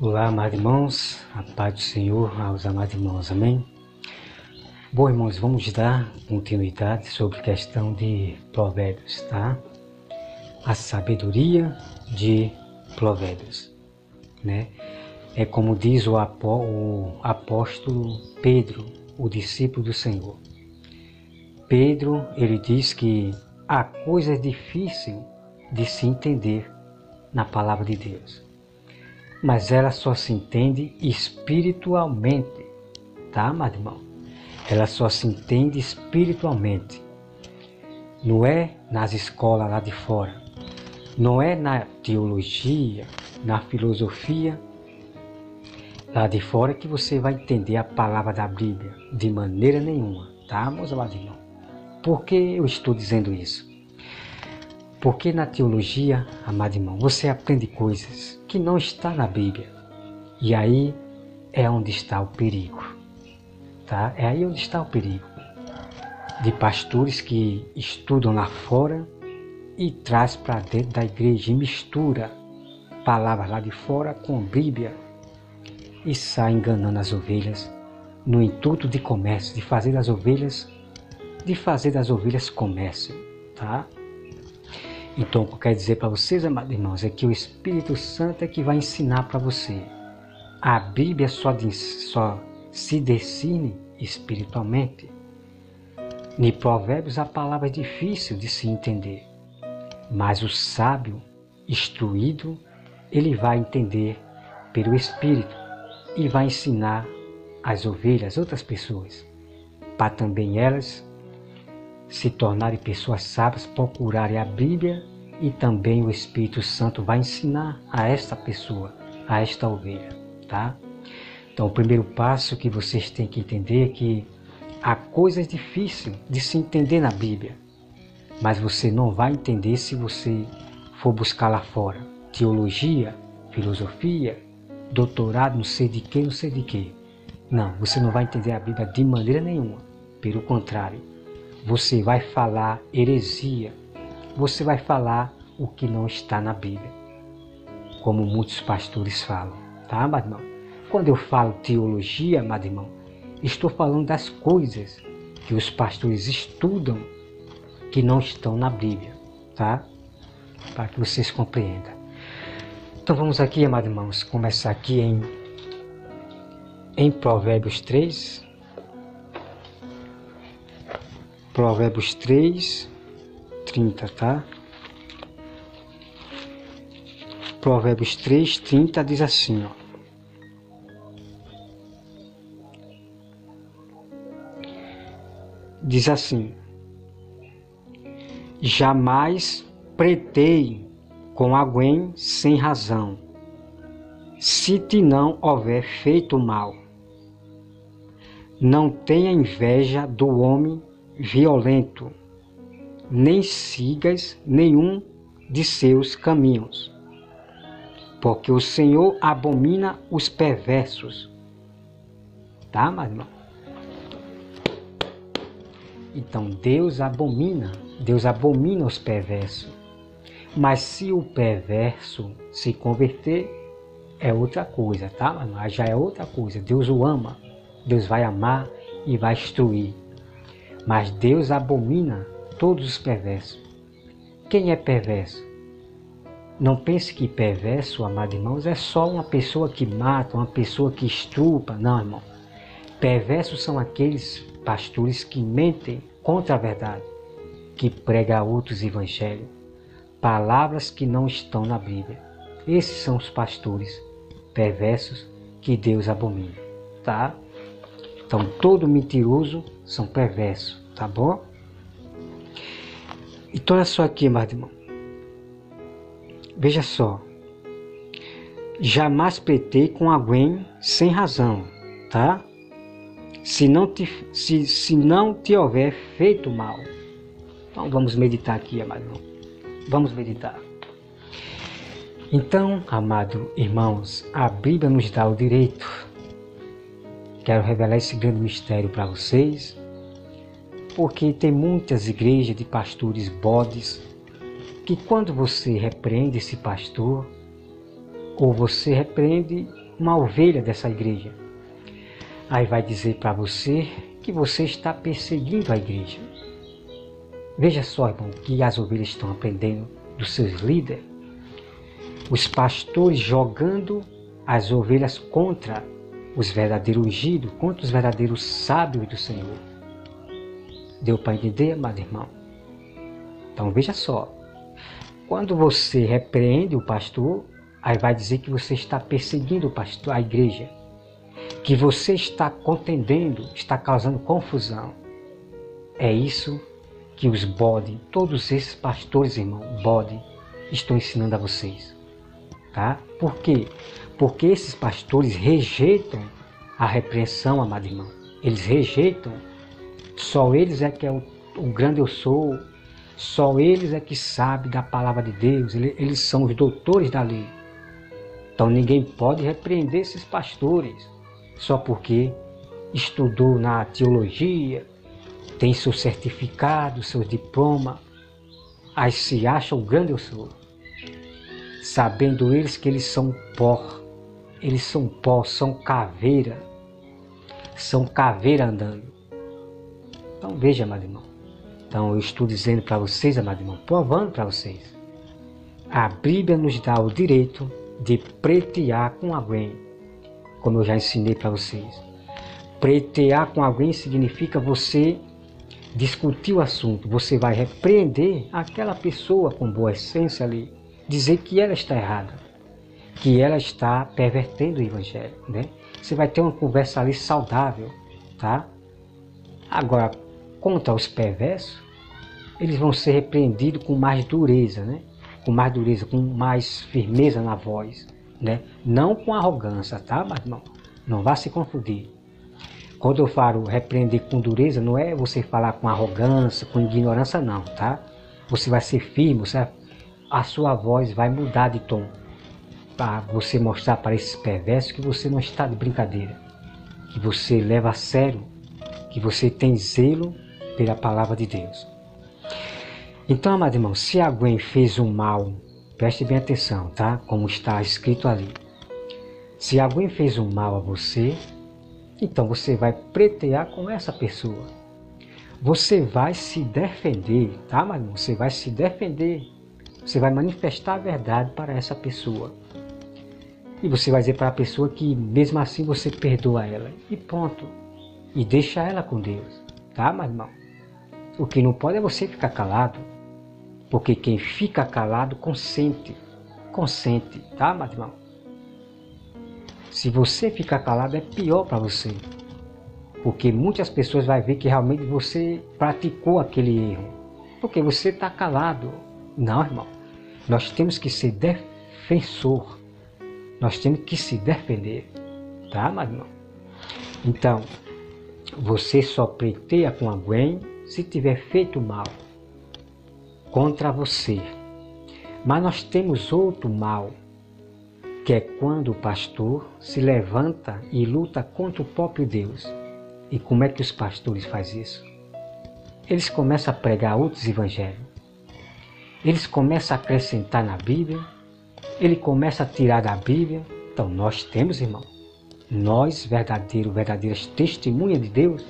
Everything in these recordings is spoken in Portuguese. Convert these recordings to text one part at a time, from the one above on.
Olá, amados irmãos, a paz do Senhor aos amados irmãos, amém? Bom, irmãos, vamos dar continuidade sobre a questão de Provérbios, tá? A sabedoria de Provérbios, né? É como diz o apóstolo Pedro, o discípulo do Senhor. Pedro, ele diz que há coisas difíceis de se entender na palavra de Deus, mas ela só se entende espiritualmente, tá, amado irmão? Ela só se entende espiritualmente. Não é nas escolas lá de fora, não é na teologia, na filosofia lá de fora que você vai entender a palavra da Bíblia, de maneira nenhuma, tá, meus amados irmãos? Por que eu estou dizendo isso? Porque na teologia, amado irmão, você aprende coisas que não estão na Bíblia. E aí é onde está o perigo. Tá? É aí onde está o perigo. De pastores que estudam lá fora e traz para dentro da igreja e mistura palavras lá de fora com a Bíblia e sai enganando as ovelhas no intuito de comércio, de fazer das ovelhas comércio. Tá? Então, o que eu quero dizer para vocês, amados irmãos, é que o Espírito Santo é que vai ensinar para você. A Bíblia só se discerne espiritualmente. Em Provérbios, a palavra é difícil de se entender, mas o sábio, instruído, ele vai entender pelo Espírito e vai ensinar as ovelhas, outras pessoas, para também elas se tornarem pessoas sábias, procurarem a Bíblia, e também o Espírito Santo vai ensinar a esta pessoa, a esta ovelha, tá? Então, o primeiro passo que vocês têm que entender é que há coisas difíceis de se entender na Bíblia, mas você não vai entender se você for buscar lá fora teologia, filosofia, doutorado, não sei de quê. Não, você não vai entender a Bíblia de maneira nenhuma. Pelo contrário, você vai falar heresia, você vai falar o que não está na Bíblia, como muitos pastores falam, tá, amado irmão? Quando eu falo teologia, amado irmão, estou falando das coisas que os pastores estudam que não estão na Bíblia, tá? Para que vocês compreendam. Então vamos aqui, amado irmãos, começar aqui em Provérbios 3. Provérbios 3, 30, tá? Provérbios 3, 30 diz assim, ó. Diz assim: jamais pretei com alguém sem razão, se te não houver feito mal. Não tenha inveja do homem violento, nem sigas nenhum de seus caminhos, porque o Senhor abomina os perversos. Tá, meu irmão? Então Deus abomina os perversos. Mas se o perverso se converter, é outra coisa, tá, meu irmão? Já é outra coisa. Deus o ama, Deus vai amar e vai instruir. Mas Deus abomina todos os perversos. Quem é perverso? Não pense que perverso, amados irmãos, é só uma pessoa que mata, uma pessoa que estrupa. Não, irmão. Perversos são aqueles pastores que mentem contra a verdade, que pregam a outros evangelhos, palavras que não estão na Bíblia. Esses são os pastores perversos que Deus abomina, tá? Então, todo mentiroso são perversos, tá bom? Então, olha só aqui, amado irmão. Veja só. Jamais pretei com alguém sem razão, tá? Se não te houver feito mal. Então, vamos meditar aqui, amado irmão. Vamos meditar. Então, amados irmãos, a Bíblia nos dá o direito. Quero revelar esse grande mistério para vocês, porque tem muitas igrejas de pastores bodes, que quando você repreende esse pastor, ou você repreende uma ovelha dessa igreja. Aí vai dizer para você que você está perseguindo a igreja. Veja só, irmão, que as ovelhas estão aprendendo dos seus líderes. Os pastores jogando as ovelhas contra os verdadeiros ungidos, contra os verdadeiros sábios do Senhor. Deu para entender, amado irmão? Então veja só, quando você repreende o pastor, aí vai dizer que você está perseguindo o pastor, a igreja, que você está contendendo, está causando confusão. É isso que os bode, todos esses pastores, irmão, bode, estão ensinando a vocês. Tá? Por quê? Porque esses pastores rejeitam a repreensão, amado irmão. Eles rejeitam. Só eles é que é o grande eu sou. Só eles é que sabem da palavra de Deus. Eles são os doutores da lei. Então ninguém pode repreender esses pastores só porque estudou na teologia, tem seu certificado, seu diploma. Aí se acha o grande eu sou. Sabendo eles que eles são pó. Eles são pó, são caveira. São caveira andando. Então veja, amado irmão. Então eu estou dizendo para vocês, amado irmão, provando para vocês. A Bíblia nos dá o direito de pretear com alguém. Como eu já ensinei para vocês. Pretear com alguém significa você discutir o assunto. Você vai repreender aquela pessoa com boa essência ali. Dizer que ela está errada, que ela está pervertendo o evangelho, né? Você vai ter uma conversa ali saudável, tá? Agora, contra os perversos, eles vão ser repreendidos com mais dureza, né? Com mais dureza, com mais firmeza na voz, né? Não com arrogância, tá, mas não vá se confundir. Quando eu falo repreender com dureza, não é você falar com arrogância, com ignorância, não, tá? Você vai ser firme, a sua voz vai mudar de tom para você mostrar para esses perversos que você não está de brincadeira, que você leva a sério, que você tem zelo pela palavra de Deus. Então, amado irmão, se alguém fez um mal, preste bem atenção, tá? Como está escrito ali. Se alguém fez um mal a você, então você vai pretear com essa pessoa. Você vai se defender, tá, amado irmão? Você vai se defender. Você vai manifestar a verdade para essa pessoa. E você vai dizer para a pessoa que mesmo assim você perdoa ela. E pronto. E deixa ela com Deus. Tá, meu irmão? O que não pode é você ficar calado. Porque quem fica calado consente. Consente. Tá, meu irmão? Se você ficar calado é pior para você. Porque muitas pessoas vão ver que realmente você praticou aquele erro. Porque você está calado. Não, irmão. Nós temos que ser defensor. Nós temos que se defender. Tá, meu irmão? Então, você só preteia com alguém se tiver feito mal contra você. Mas nós temos outro mal, que é quando o pastor se levanta e luta contra o próprio Deus. E como é que os pastores fazem isso? Eles começam a pregar outros evangelhos. Eles começam a acrescentar na Bíblia, ele começa a tirar da Bíblia. Então nós temos, irmão, nós verdadeiras testemunhas de Deus,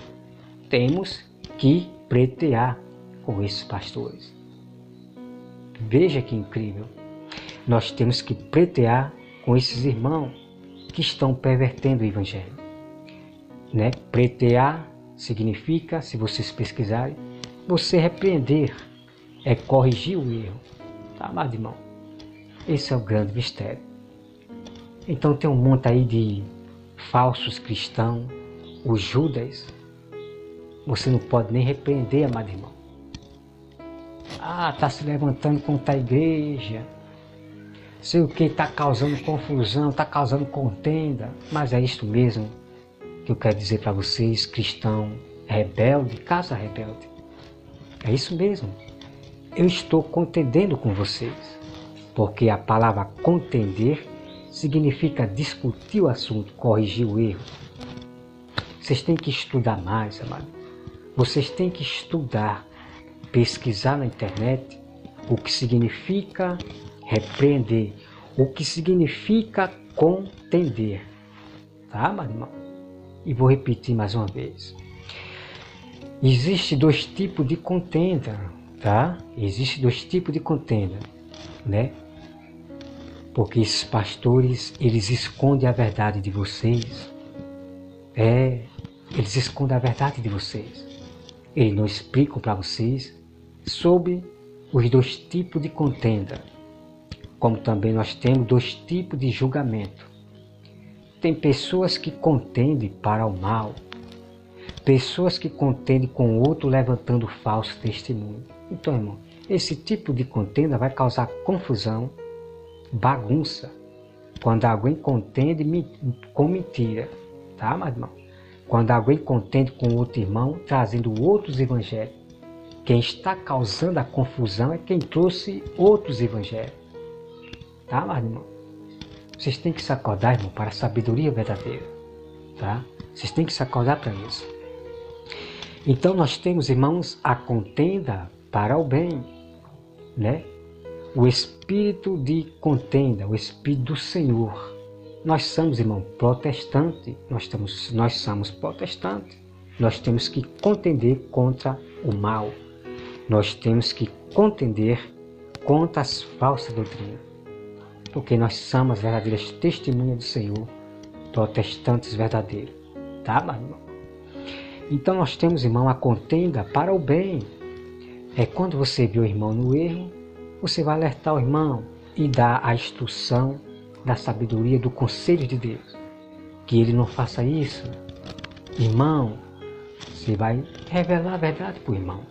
temos que pretear com esses pastores. Veja que incrível. Nós temos que pretear com esses irmãos que estão pervertendo o Evangelho. Né? Pretear significa, se vocês pesquisarem, você repreender, é corrigir o erro. Tá, amado irmão? Esse é o grande mistério. Então tem um monte aí de falsos cristãos, os Judas. Você não pode nem repreender, amado irmão. Está se levantando contra a igreja. Sei o que, está causando confusão, está causando contenda. Mas é isso mesmo que eu quero dizer para vocês, cristão rebelde, casa rebelde. É isso mesmo. Eu estou contendendo com vocês. Porque a palavra contender significa discutir o assunto, corrigir o erro. Vocês têm que estudar mais, amado. Vocês têm que estudar, pesquisar na internet o que significa repreender, o que significa contender. tá, meu irmão? E vou repetir mais uma vez. Existe dois tipos de contenda, tá? Existe dois tipos de contenda, né? Porque esses pastores, eles escondem a verdade de vocês. Eles escondem a verdade de vocês. Eles não explicam para vocês sobre os dois tipos de contenda. Como também nós temos dois tipos de julgamento. Tem pessoas que contendem para o mal. Pessoas que contendem com o outro levantando falso testemunho. Então, irmão, esse tipo de contenda vai causar confusão, bagunça, quando alguém contende com mentira, tá, meu irmão? Quando alguém contende com outro irmão, trazendo outros evangelhos. Quem está causando a confusão é quem trouxe outros evangelhos, tá, meu irmão? Vocês têm que se acordar, irmão, para a sabedoria verdadeira, tá? Vocês têm que se acordar para isso. Então nós temos, irmãos, a contenda para o bem, né? O espírito de contenda, o espírito do Senhor. Nós somos, irmão, protestantes, nós somos protestantes. Nós temos que contender contra o mal. Nós temos que contender contra as falsas doutrinas. Porque nós somos as verdadeiras testemunhas do Senhor, protestantes verdadeiros. Tá, meu irmão? Então nós temos, irmão, a contenda para o bem. É quando você vê o irmão no erro, você vai alertar o irmão e dar a instrução da sabedoria, do conselho de Deus. Que ele não faça isso. Irmão, você vai revelar a verdade para o irmão.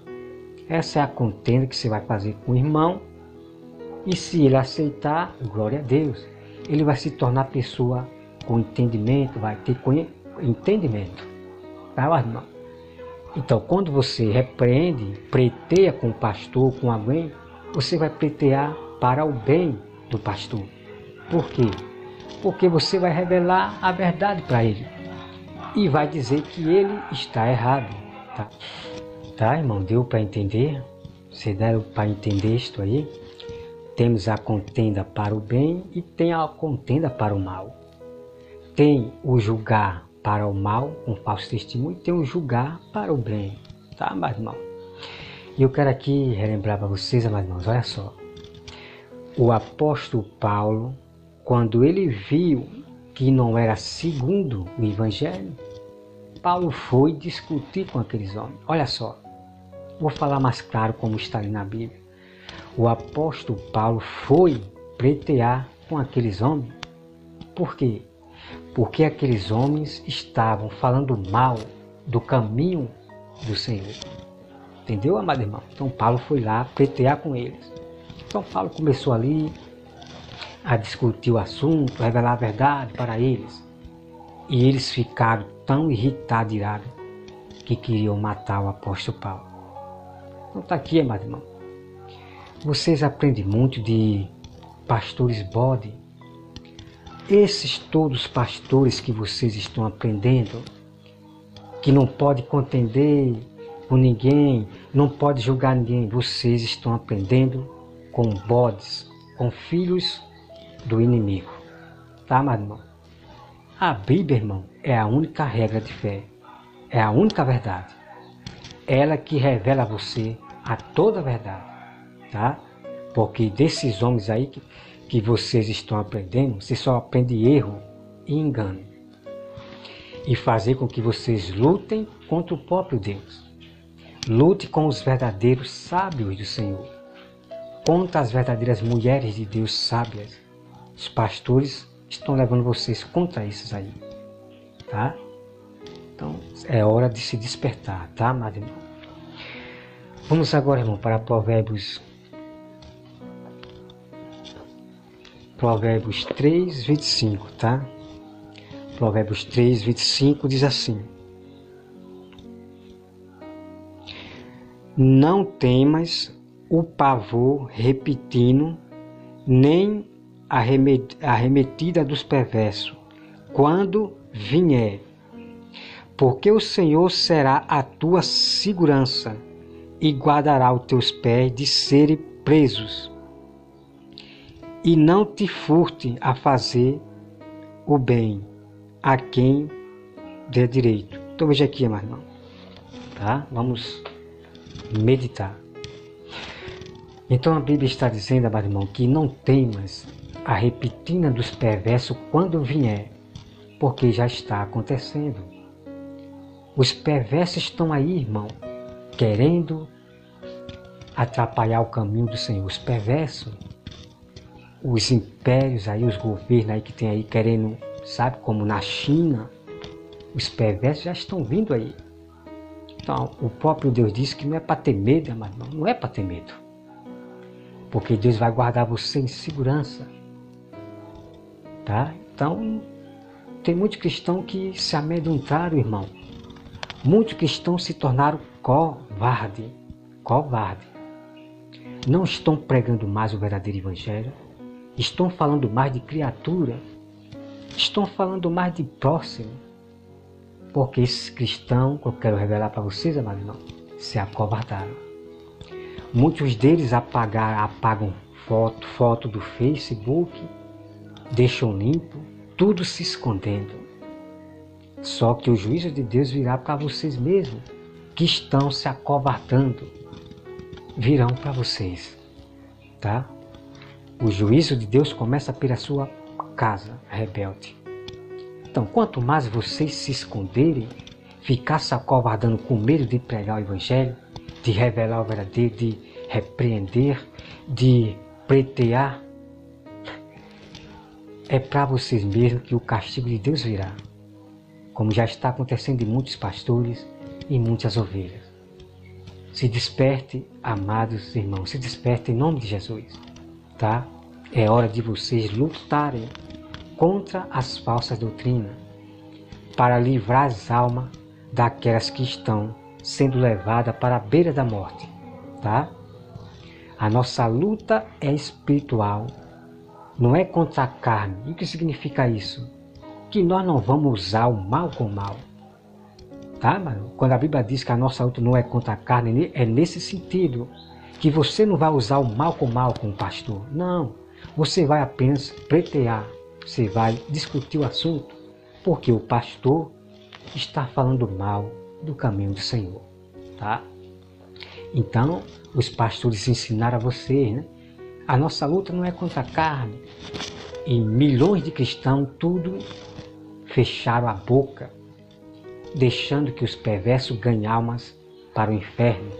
Essa é a contenda que você vai fazer com o irmão. E se ele aceitar, glória a Deus, ele vai se tornar pessoa com entendimento, vai ter entendimento. Tá, irmão? Então, quando você repreende, preteia com o pastor, com alguém, você vai pretear para o bem do pastor. Por quê? Porque você vai revelar a verdade para ele e vai dizer que ele está errado. Tá, irmão? Deu para entender? Você deram para entender isto aí? Temos a contenda para o bem e tem a contenda para o mal. Tem o julgar para o mal, com falso testemunho, e tem o julgar para o bem. Tá, meus irmãos? E eu quero aqui relembrar para vocês, meus irmãos, olha só. O apóstolo Paulo, quando ele viu que não era segundo o Evangelho, Paulo foi discutir com aqueles homens. Olha só, vou falar mais claro como está ali na Bíblia. O apóstolo Paulo foi pretear com aqueles homens. Por quê? Porque aqueles homens estavam falando mal do caminho do Senhor. Entendeu, amado irmão? Então Paulo foi lá pretear com eles. Então Paulo começou ali a discutir o assunto, revelar a verdade para eles. E eles ficaram tão irritados, irados, que queriam matar o apóstolo Paulo. Então está aqui, amado irmão. Vocês aprendem muito de pastores bode. Esses todos pastores que vocês estão aprendendo, que não pode contender com ninguém, não pode julgar ninguém, vocês estão aprendendo com bodes, com filhos do inimigo. Tá, meu irmão? A Bíblia, irmão, é a única regra de fé. É a única verdade. Ela que revela a você a toda a verdade. Tá? Porque desses homens aí que vocês estão aprendendo, você só aprende erro e engano. E fazer com que vocês lutem contra o próprio Deus. Lute com os verdadeiros sábios do Senhor. Contra as verdadeiras mulheres de Deus sábias. Os pastores estão levando vocês contra esses aí. Tá? Então é hora de se despertar, tá, amado irmão? Vamos agora, irmão, para Provérbios 3, 25, tá? Provérbios 3, 25 diz assim: Não temas o pavor repentino, nem a arremetida dos perversos, quando vier. Porque o Senhor será a tua segurança e guardará os teus pés de serem presos. E não te furte a fazer o bem, a quem der direito. Então veja aqui, meu irmão, tá? Vamos meditar. Então a Bíblia está dizendo, amado irmão, que não temas a repentina dos perversos quando vier, porque já está acontecendo. Os perversos estão aí, irmão, querendo atrapalhar o caminho do Senhor. Os perversos, os impérios aí, os governos aí que tem aí querendo, sabe, como na China, os perversos já estão vindo aí. Então, o próprio Deus disse que não é para ter medo, amado irmão, não é para ter medo. Porque Deus vai guardar você em segurança. Tá? Então, tem muitos cristãos que se amedrontaram, irmão. Muitos cristãos se tornaram covardes. Não estão pregando mais o verdadeiro evangelho. Estão falando mais de criatura. Estão falando mais de próximo. Porque esses cristãos, que eu quero revelar para vocês, amado irmão, se acovardaram. Muitos deles apagam foto do Facebook, deixam limpo, tudo se escondendo. Só que o juízo de Deus virá para vocês mesmos, que estão se acovardando. Virão para vocês, tá? O juízo de Deus começa pela sua casa rebelde. Então, quanto mais vocês se esconderem, ficar se acovardando com medo de pregar o evangelho, de revelar o verdadeiro, de repreender, de pleitear, é para vocês mesmos que o castigo de Deus virá, como já está acontecendo em muitos pastores e muitas ovelhas. Se desperte, amados irmãos, se desperte em nome de Jesus, tá? É hora de vocês lutarem contra as falsas doutrinas, para livrar as almas daquelas que estão sendo levadas para a beira da morte, tá? A nossa luta é espiritual, não é contra a carne. E o que significa isso? Que nós não vamos usar o mal com o mal, tá, mano? Quando a Bíblia diz que a nossa luta não é contra a carne, é nesse sentido, que você não vai usar o mal com o pastor, não. Você vai apenas pleitear, você vai discutir o assunto, porque o pastor está falando mal do caminho do Senhor, tá? Então, os pastores ensinaram a vocês, né? A nossa luta não é contra a carne. E milhões de cristãos, tudo fecharam a boca, deixando que os perversos ganhem almas para o inferno,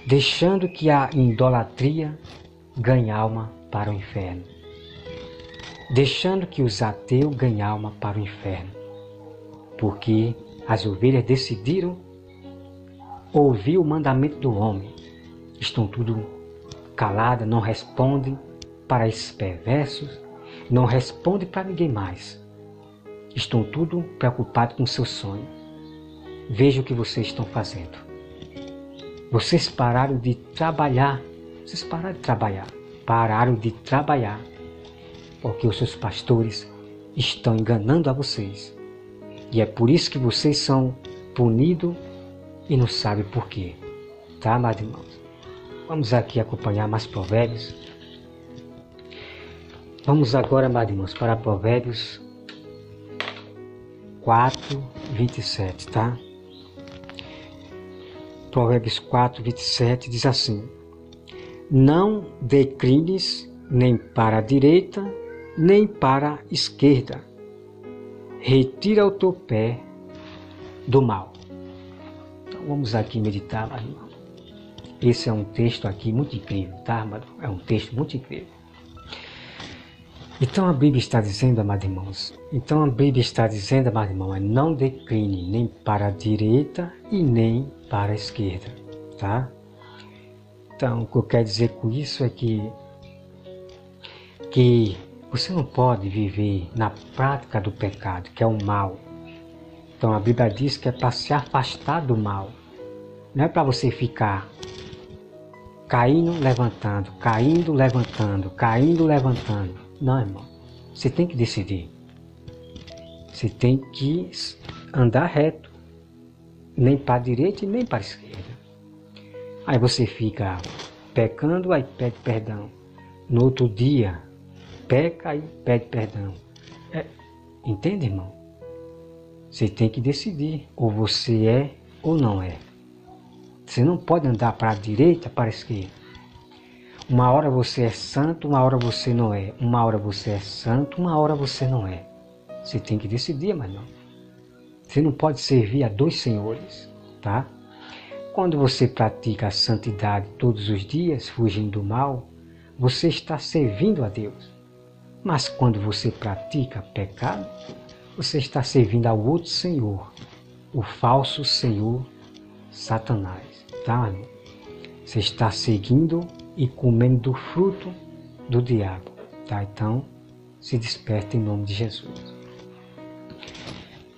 deixando que a idolatria ganhe alma para o inferno, deixando que os ateus ganhem alma para o inferno, porque as ovelhas decidiram ouvir o mandamento do homem. Estão tudo caladas, não respondem para esses perversos, não respondem para ninguém mais. Estão tudo preocupados com seus sonhos. Veja o que vocês estão fazendo. Vocês pararam de trabalhar. Pararam de trabalhar, porque os seus pastores estão enganando a vocês. E é por isso que vocês são punidos e não sabem por quê. Tá, amados irmãos? Vamos aqui acompanhar mais provérbios. Vamos agora, amados irmãos, para Provérbios 4, 27, tá? Provérbios 4, 27 diz assim: não declines nem para a direita, nem para a esquerda. Retira o teu pé do mal. Então vamos aqui meditar, amados irmãos. Esse é um texto aqui muito incrível, tá, amado? É um texto muito incrível. Então a Bíblia está dizendo, amados irmãos, não decline nem para a direita e nem para a esquerda, tá? Então, o que eu quero dizer com isso é que você não pode viver na prática do pecado, que é o mal. Então a Bíblia diz que é para se afastar do mal. Não é para você ficar caindo, levantando, caindo, levantando, caindo, levantando. Não, irmão. Você tem que decidir. Você tem que andar reto. Nem para a direita e nem para a esquerda. Aí você fica pecando, aí pede perdão. No outro dia, peca e pede perdão. Entende, irmão? Você tem que decidir, ou você é ou não é. Você não pode andar para a direita, para a esquerda. Uma hora você é santo, uma hora você não é. Uma hora você é santo, uma hora você não é. Você tem que decidir, mas não. Você não pode servir a dois senhores, tá? Quando você pratica a santidade todos os dias, fugindo do mal, você está servindo a Deus. Mas quando você pratica pecado, você está servindo ao outro senhor, o falso senhor Satanás, tá, irmão? Você está seguindo e comendo do fruto do diabo, tá? Então, se desperta em nome de Jesus.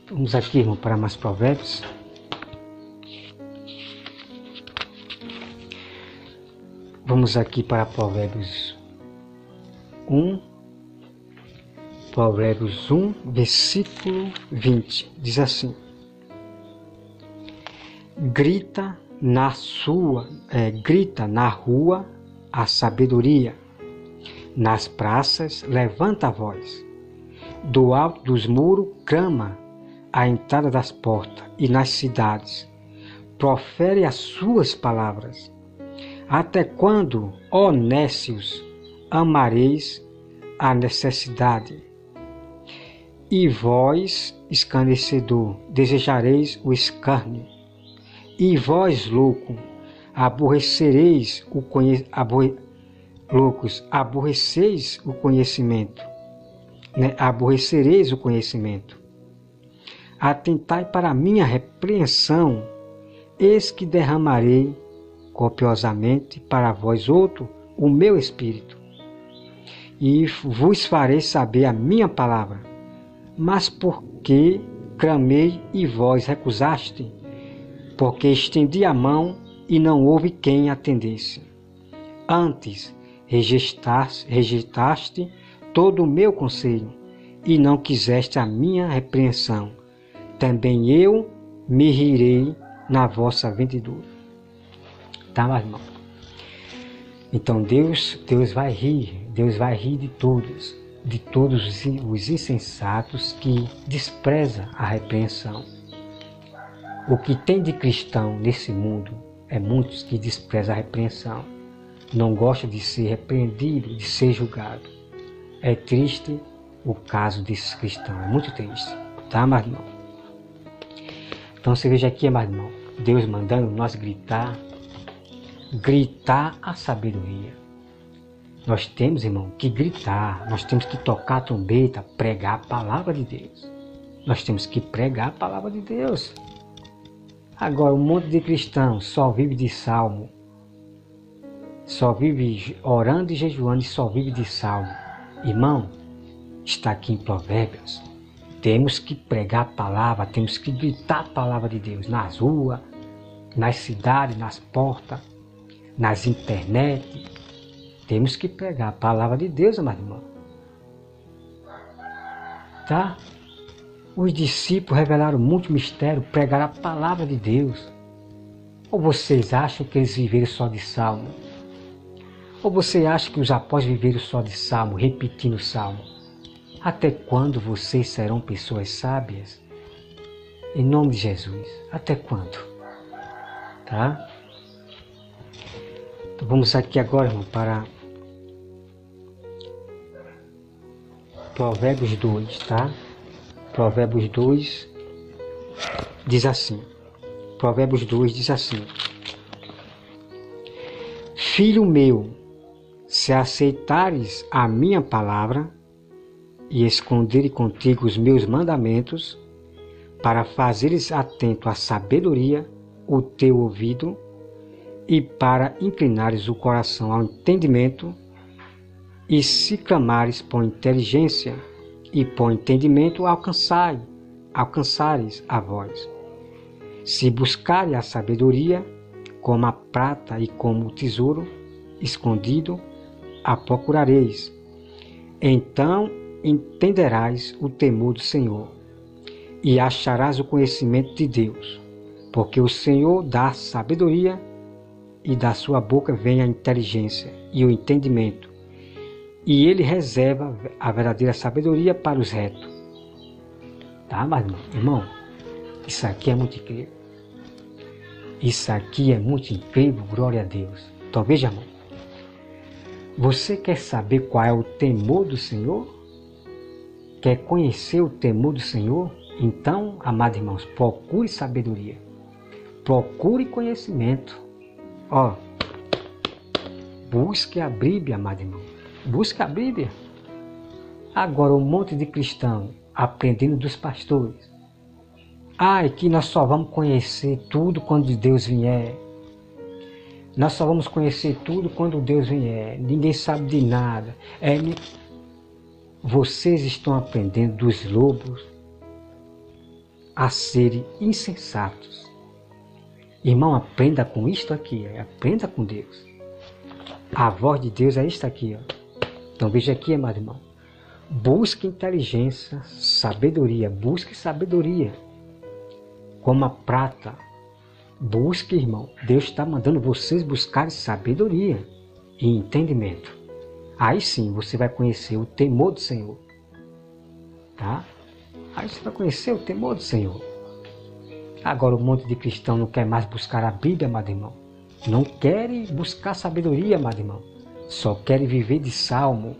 Vamos aqui, irmão, para mais provérbios. Vamos aqui para Provérbios 1. Provérbios 1, versículo 20. Diz assim: grita na rua a sabedoria, nas praças levanta a voz, do alto dos muros clama à entrada das portas e nas cidades, profere as suas palavras. Até quando, ó nécios, amareis a necessidade? E vós, escarnecedor, desejareis o escárnio. E vós, louco, aborreceis o aborreceis o conhecimento. Aborrecereis o conhecimento. Atentai para a minha repreensão, eis que derramarei copiosamente para vós outro o meu espírito, e vos farei saber a minha palavra. Mas porque clamei e vós recusaste, porque estendi a mão e não houve quem atendesse. Antes rejeitaste todo o meu conselho e não quiseste a minha repreensão. Também eu me rirei na vossa vendidura. Tá, meu irmão? Então Deus vai rir de todos os insensatos que desprezam a repreensão. O que tem de cristão nesse mundo é muitos que desprezam a repreensão, não gostam de ser repreendido, de ser julgado. É triste o caso desses cristãos, é muito triste, tá, meu irmão? Então você veja aqui, meu irmão, Deus mandando nós gritar a sabedoria. Nós temos, irmão, que gritar, nós temos que tocar a trombeta, pregar a palavra de Deus. Nós temos que pregar a palavra de Deus. Agora, um monte de cristãos só vive de salmo, só vive orando e jejuando e só vive de salmo. Irmão, está aqui em Provérbios. Temos que pregar a palavra, temos que gritar a palavra de Deus nas ruas, nas cidades, nas portas, nas internet. Temos que pregar a palavra de Deus, meu irmão. Tá? Os discípulos revelaram muito mistério, pregaram a palavra de Deus. Ou vocês acham que eles viveram só de salmo? Ou você acha que os apóstolos viveram só de salmo, repetindo salmo? Até quando vocês serão pessoas sábias? Em nome de Jesus, até quando? Tá? Então vamos aqui agora, irmão, para Provérbios 2, tá? Provérbios 2 diz assim. Provérbios 2 diz assim: Filho meu, se aceitares a minha palavra e esconderes contigo os meus mandamentos, para fazeres atento à sabedoria o teu ouvido e para inclinares o coração ao entendimento, e se clamares por inteligência e por entendimento alcançares a voz. Se buscares a sabedoria como a prata e como o tesouro escondido, a procurareis. Então entenderás o temor do Senhor e acharás o conhecimento de Deus, porque o Senhor dá sabedoria e da sua boca vem a inteligência e o entendimento, e ele reserva a verdadeira sabedoria para os retos. Tá, mas irmão, Isso aqui é muito incrível. Isso aqui é muito incrível, glória a Deus. Então veja, irmão. Você quer saber qual é o temor do Senhor? Quer conhecer o temor do Senhor? Então, amados irmãos, procure sabedoria. Procure conhecimento. Ó, busque a Bíblia, amado irmão. Busque a Bíblia. Agora, um monte de cristão aprendendo dos pastores. É que nós só vamos conhecer tudo quando Deus vier. Nós só vamos conhecer tudo quando Deus vier. Ninguém sabe de nada. Vocês estão aprendendo dos lobos a serem insensatos. Irmão, aprenda com isto aqui. Aprenda com Deus. A voz de Deus é isto aqui. Então veja aqui, amado irmão. Busque inteligência, sabedoria. Busque sabedoria. Como a prata. Busque, irmão. Deus está mandando vocês buscarem sabedoria e entendimento. Aí sim você vai conhecer o temor do Senhor. Tá? Aí você vai conhecer o temor do Senhor. Agora um monte de cristão não quer mais buscar a Bíblia, amado irmão. Não querem buscar sabedoria, amado irmão. Só querem viver de salmo.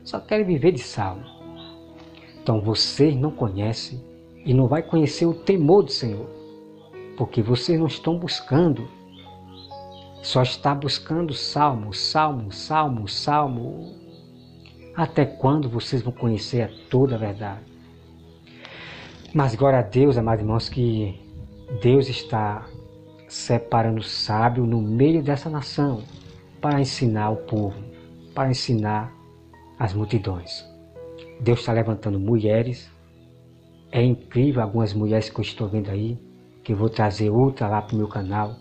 Só querem viver de salmo. Então vocês não conhecem e não vai conhecer o temor do Senhor. Porque vocês não estão buscando. Só está buscando salmo. Até quando vocês vão conhecer toda a verdade? Mas glória a Deus, amados irmãos, que Deus está separando o sábio no meio dessa nação para ensinar o povo, para ensinar as multidões. Deus está levantando mulheres. É incrível algumas mulheres que eu estou vendo aí, que eu vou trazer outra lá para o meu canal.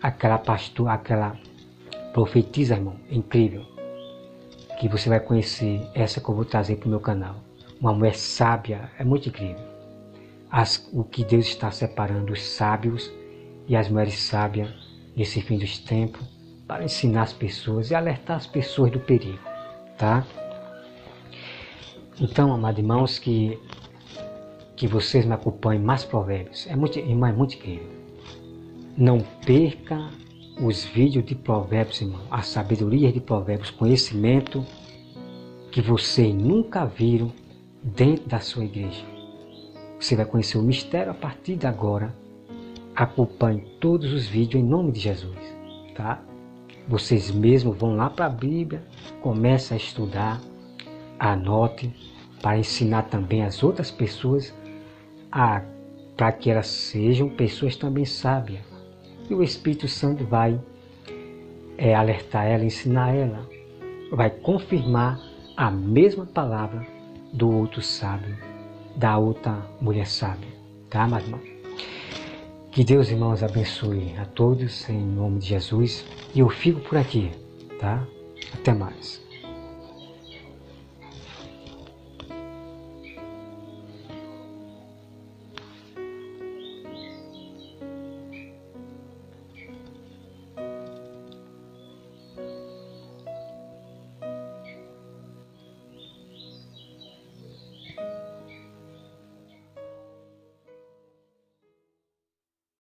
Aquela pastora, aquela profetisa, irmão, incrível. Que você vai conhecer, essa que eu vou trazer para o meu canal. Uma mulher sábia, é muito incrível. O que Deus está separando os sábios e as mulheres sábias nesse fim dos tempos para ensinar as pessoas e alertar as pessoas do perigo, tá? Então, amados irmãos, que vocês me acompanhem mais provérbios. É muito incrível. Não perca os vídeos de provérbios, irmão. A sabedoria de provérbios, conhecimento que vocês nunca viram dentro da sua igreja. Você vai conhecer o mistério a partir de agora. Acompanhe todos os vídeos em nome de Jesus, tá? Vocês mesmos vão lá para a Bíblia, comecem a estudar, anote, para ensinar também as outras pessoas, para que elas sejam pessoas também sábias. E o Espírito Santo vai alertar ela, ensinar ela, vai confirmar a mesma palavra do outro sábio, da outra mulher sábia, tá, meu irmão? Que Deus, irmãos, abençoe a todos em nome de Jesus. E eu fico por aqui, tá? Até mais.